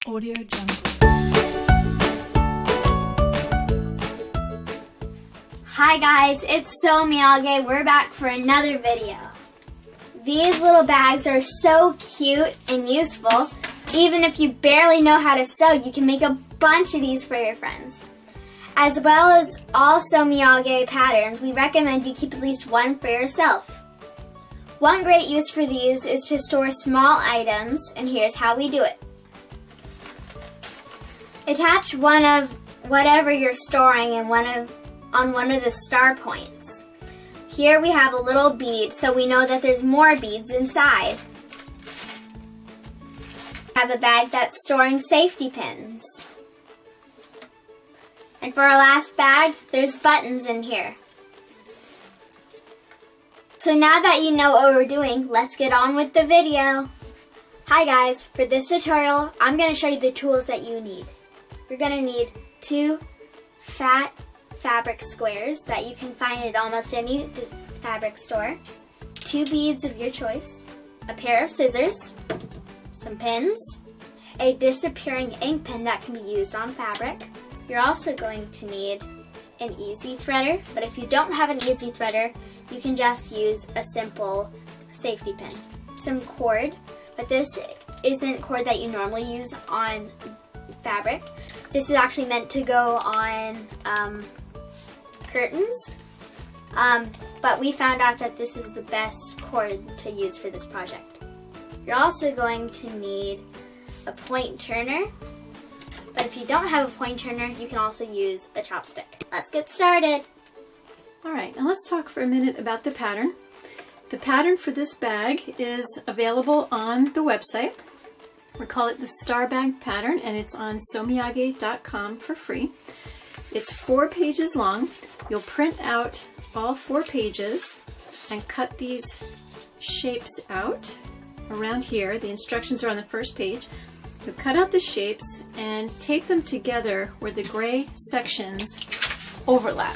Audio Jungle. Hi guys, it's So Miyage. We're back for another video. These little bags are so cute and useful. Even if you barely know how to sew, you can make a bunch of these for your friends. As well as all So Miyage patterns, we recommend you keep at least one for yourself. One great use for these is to store small items, and here's how we do it. Attach one of whatever you're storing on one of the star points. Here we have a little bead, so we know that there's more beads inside. Have a bag that's storing safety pins. And for our last bag, there's buttons in here. So now that you know what we're doing, let's get on with the video. Hi guys, for this tutorial, I'm going to show you the tools that you need. You're going to need 2 fat fabric squares that you can find at almost any fabric store, 2 beads of your choice, a pair of scissors, some pins, a disappearing ink pen that can be used on fabric. You're also going to need an easy threader, but if you don't have an easy threader, you can just use a simple safety pin. Some cord, but this isn't cord that you normally use on fabric. This is actually meant to go on curtains, but we found out that this is the best cord to use for this project. You're also going to need a point turner, but if you don't have a point turner, you can also use a chopstick. Let's get started. Alright, now let's talk for a minute about the pattern. The pattern for this bag is available on the website. We call it the Star Bag Pattern, and it's on somiyage.com for free. It's 4 pages long. You'll print out all 4 pages and cut these shapes out around here. The instructions are on the first page. You'll cut out the shapes and tape them together where the gray sections overlap.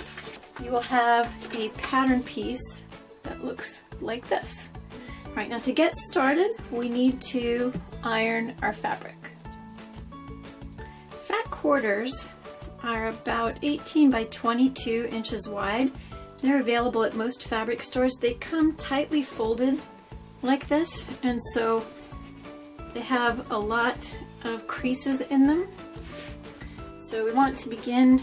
You will have a pattern piece that looks like this. All right, now to get started, we need to iron our fabric. Fat quarters are about 18 by 22 inches wide. They're available at most fabric stores. They come tightly folded like this, and so they have a lot of creases in them. So we want to begin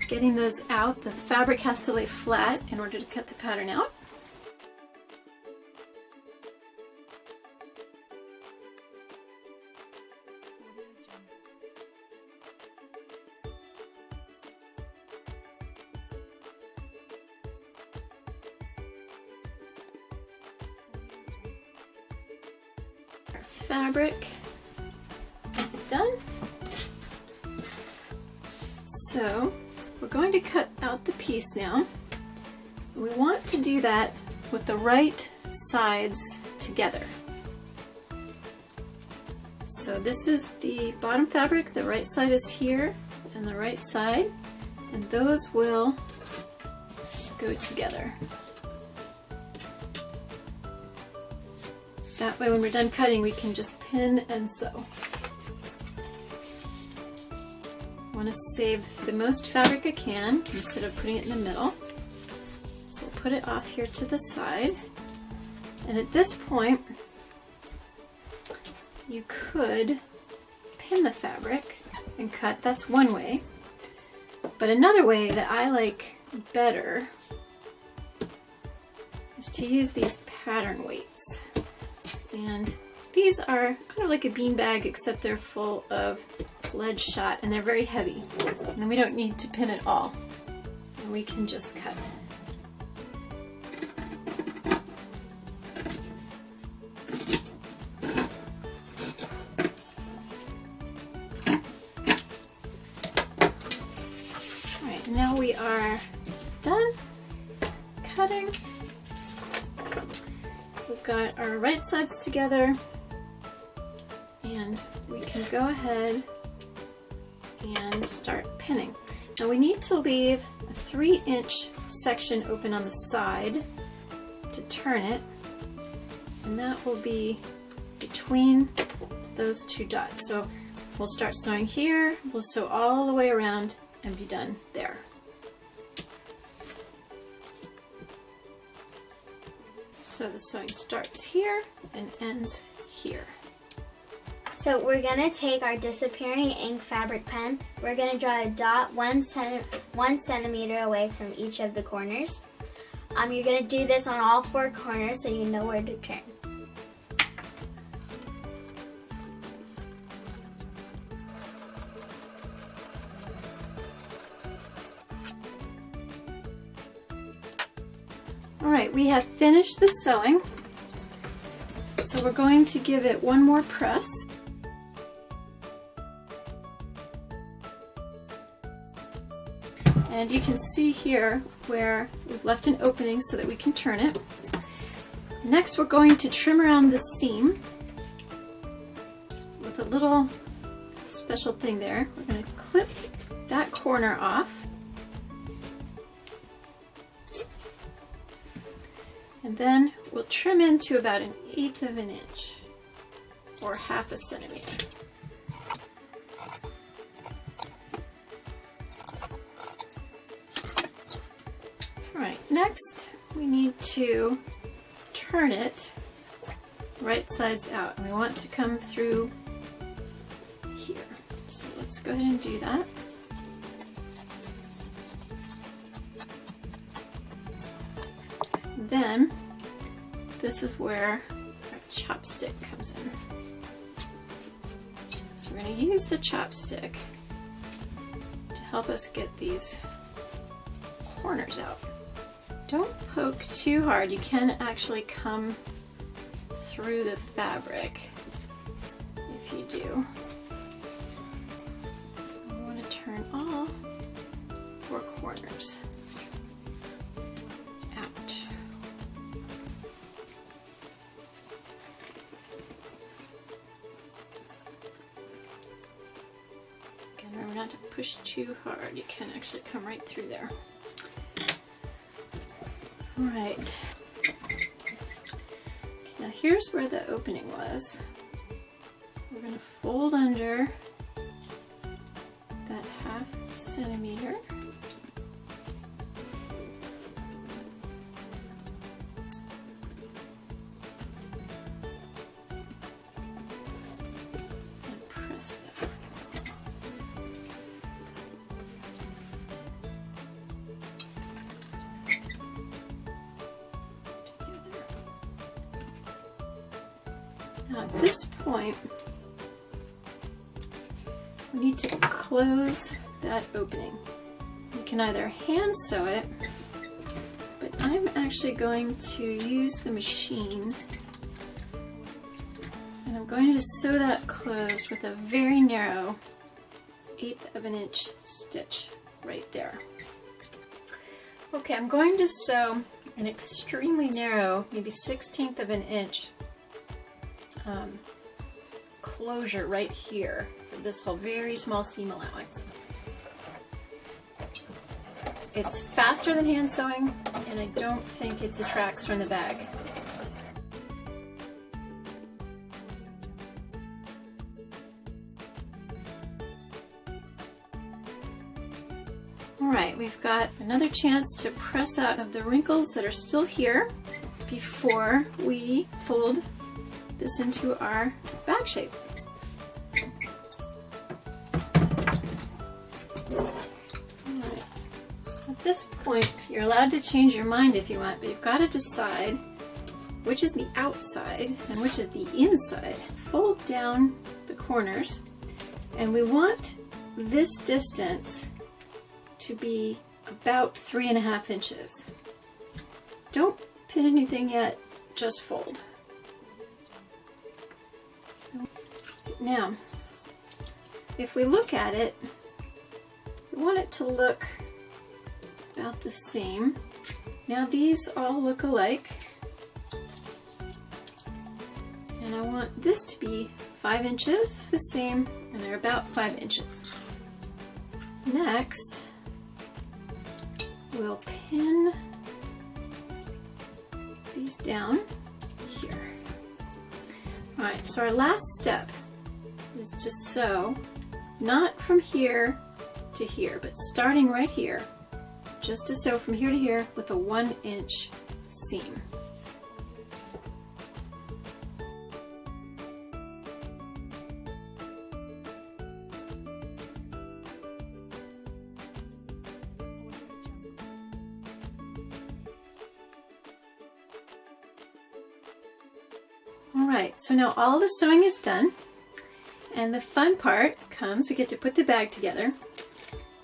getting those out. The fabric has to lay flat in order to cut the pattern out. Our fabric is done. So we're going to cut out the piece now. We want to do that with the right sides together. So this is the bottom fabric, the right side is here, and the right side, and those will go together. That way when we're done cutting, we can just pin and sew. I want to save the most fabric I can instead of putting it in the middle. So we'll put it off here to the side. And at this point, you could pin the fabric and cut. That's one way. But another way that I like better is to use these pattern weights. And these are kind of like a bean bag, except they're full of lead shot and they're very heavy. And then we don't need to pin it all. And we can just cut. Alright, now we are done cutting. We've got our right sides together, and we can go ahead and start pinning. Now we need to leave a 3-inch section open on the side to turn it, and that will be between those two dots. So We'll start sewing here, we'll sew all the way around and be done there. So the sewing starts here and ends here. So we're gonna take our disappearing ink fabric pen. We're gonna draw a dot 1 centimeter away from each of the corners. You're gonna do this on all 4 corners so you know where to turn. Alright, we have finished the sewing. So we're going to give it one more press. And you can see here where we've left an opening so that we can turn it. Next we're going to trim around the seam with a little special thing there. We're going to clip that corner off. And then we'll trim into about 1/8 of an inch or 1/2 centimeter. Alright, next we need to turn it right sides out, and we want to come through here. So let's go ahead and do that. Then this is where our chopstick comes in. So we're going to use the chopstick to help us get these corners out. Don't poke too hard. You can actually come through the fabric if you do. We want to turn all 4 corners out. Again, remember not to push too hard. You can actually come right through there. Alright, now here's where the opening was. We're going to fold under that 1/2 centimeter. And press that. Now at this point, we need to close that opening. You can either hand sew it, but I'm actually going to use the machine, and I'm going to sew that closed with a very narrow 1/8 of an inch stitch right there. Okay, I'm going to sew an extremely narrow, maybe 1/16 of an inch closure right here for this whole very small seam allowance. It's faster than hand sewing, and I don't think it detracts from the bag. Alright, we've got another chance to press out of the wrinkles that are still here before we fold this into our bag shape. Alright. At this point, you're allowed to change your mind if you want, but you've got to decide which is the outside and which is the inside. Fold down the corners, and we want this distance to be about 3.5 inches. Don't pin anything yet, just fold. Now, if we look at it, we want it to look about the same. Now these all look alike, and I want this to be 5 inches, the same, and they're about 5 inches. Next, we'll pin these down here. Alright, so our last step is to sew, not from here to here, but starting right here, just to sew from here to here with a 1-inch seam. Alright, so now all the sewing is done, and the fun part comes, we get to put the bag together.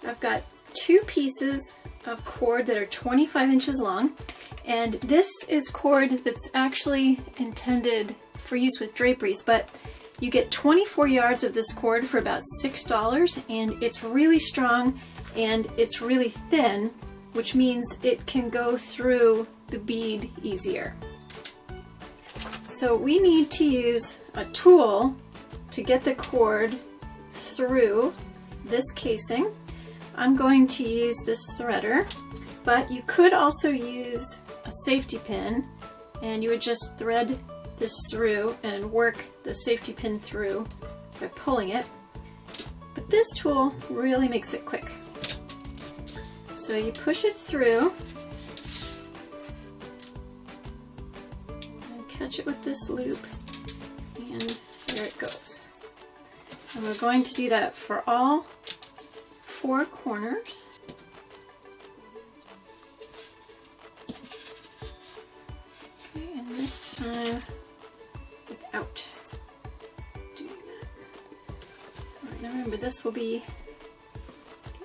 I've got 2 pieces of cord that are 25 inches long, and this is cord that's actually intended for use with draperies, but you get 24 yards of this cord for about $6, and it's really strong and it's really thin, which means it can go through the bead easier. So we need to use a tool to get the cord through this casing. I'm going to use this threader, but you could also use a safety pin, and you would just thread this through and work the safety pin through by pulling it. But this tool really makes it quick. So you push it through and catch it with this loop, and there it goes. And we're going to do that for all 4 corners. Okay, and this time without doing that. Alright, now remember, this will be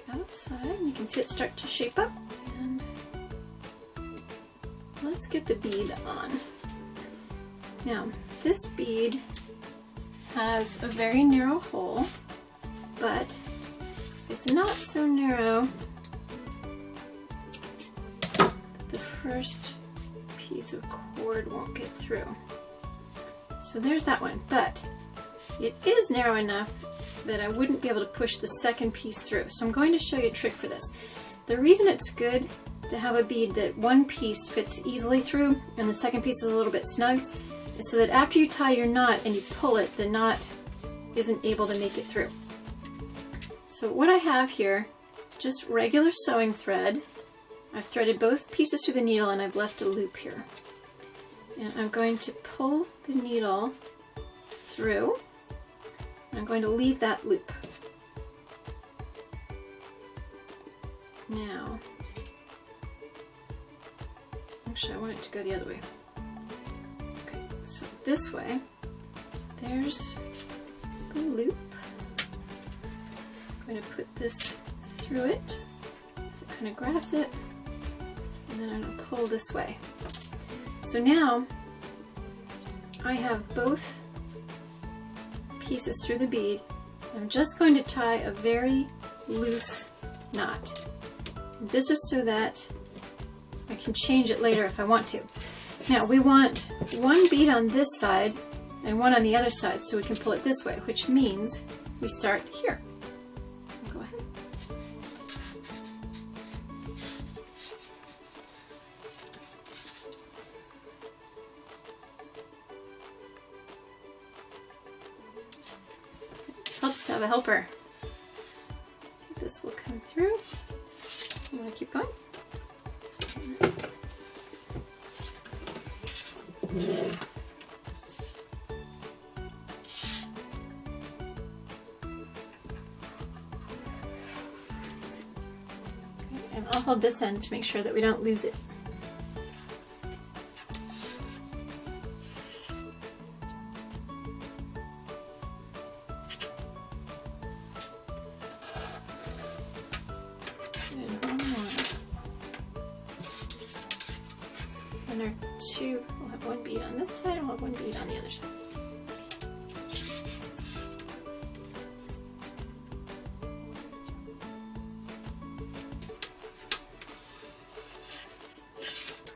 the outside. You can see it start to shape up. And let's get the bead on. Now, this bead has a very narrow hole, but it's not so narrow that the first piece of cord won't get through. So there's that one, but it is narrow enough that I wouldn't be able to push the second piece through. So I'm going to show you a trick for this. The reason it's good to have a bead that one piece fits easily through and the second piece is a little bit snug is so that after you tie your knot and you pull it, the knot isn't able to make it through. So what I have here is just regular sewing thread. I've threaded both pieces through the needle and I've left a loop here. And I'm going to pull the needle through. I'm going to leave that loop. Now, actually I want it to go the other way. Okay, so this way, there's the loop. I'm going to put this through it, so it kind of grabs it, and then I'm going to pull this way. So now I have both pieces through the bead. I'm just going to tie a very loose knot. This is so that I can change it later if I want to. Now we want one bead on this side and one on the other side so we can pull it this way, which means we start here. Go ahead. Helps to have a helper. This will come through. You want to keep going? And I'll hold this end to make sure that we don't lose it. And one more. And there are two. We'll have one bead on this side and we'll have one bead on the other side.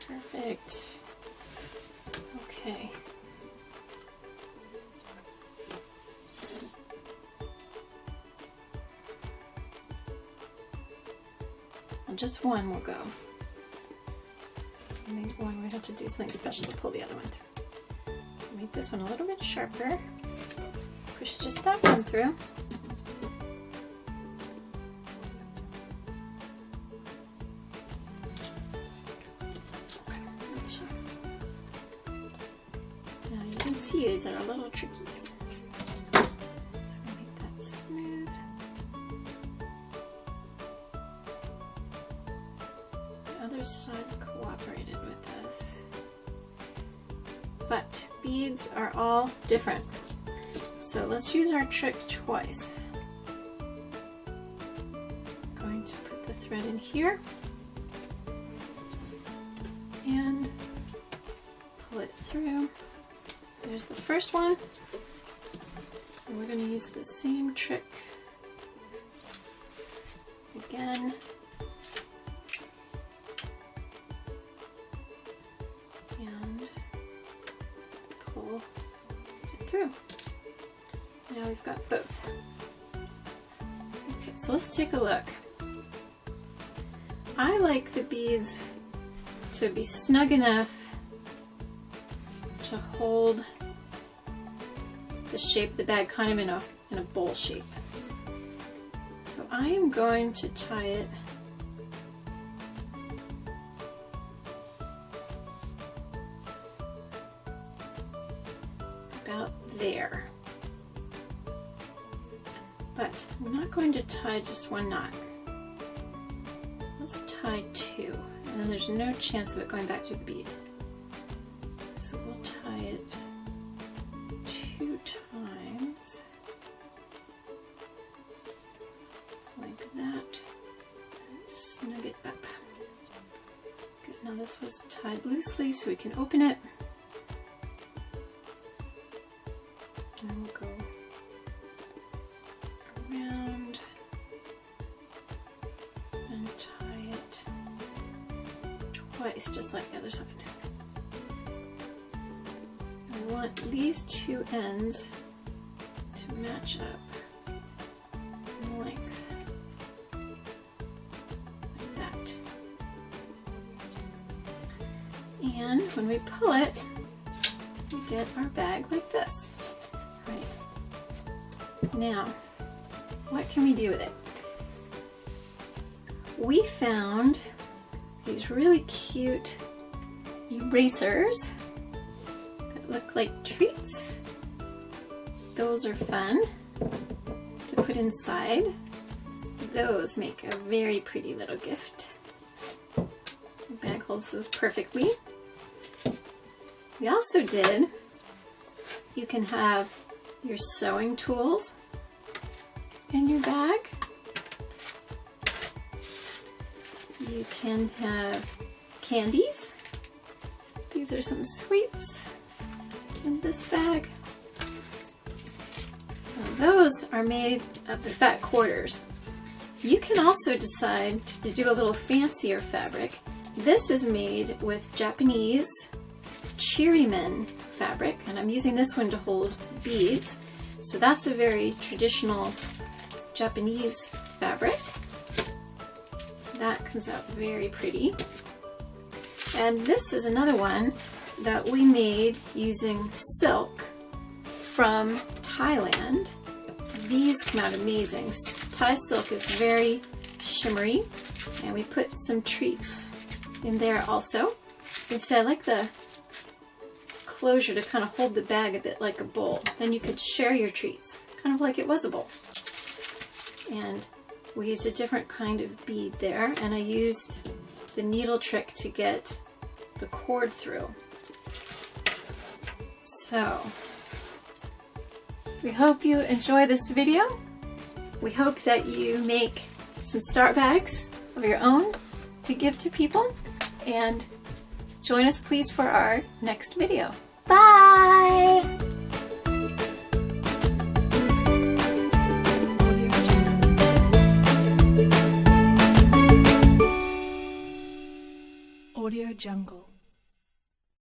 Perfect. Okay. Well, just one will go. I think one we have to do something special to pull the other one through. So make this one a little bit sharper. push just that one through. Now you can see these are a little tricky. So we'll make that smooth. The other side cooperated with us. But beads are all different. So let's use our trick twice. I'm going to put the thread in here and pull it through. There's the first one. And we're going to use the same trick again. And pull it through. Now we've got both. Okay, so let's take a look. I like the beads to be snug enough to hold the shape of the bag kind of in a bowl shape. So I am going to tie it about there. But I'm not going to tie just one knot. Let's tie two, and then there's no chance of it going back through the bead. So we'll tie it 2 times, like that, and snug it up. Good, now this was tied loosely so we can open it. And we'll go around and tie it twice, just like the other side. And we want these two ends to match up in length, like that. And when we pull it, we get our bag like this. Right. Now, what can we do with it? We found these really cute erasers that look like treats. Those are fun to put inside. Those make a very pretty little gift. The bag holds those perfectly. We also did, you can have your sewing tools in your bag. You can have candies. These are some sweets in this bag. Now those are made of the fat quarters. You can also decide to do a little fancier fabric. This is made with Japanese cherryman fabric, and I'm using this one to hold beads. So that's a very traditional Japanese fabric. That comes out very pretty. And this is another one that we made using silk from Thailand. These come out amazing. Thai silk is very shimmery, and we put some treats in there also. Instead, I like the closure to kind of hold the bag a bit like a bowl. Then you could share your treats, kind of like it was a bowl. And we used a different kind of bead there, and I used the needle trick to get the cord through. So, we hope you enjoy this video. We hope that you make some start bags of your own to give to people, and join us please for our next video. Bye! Audio Jungle.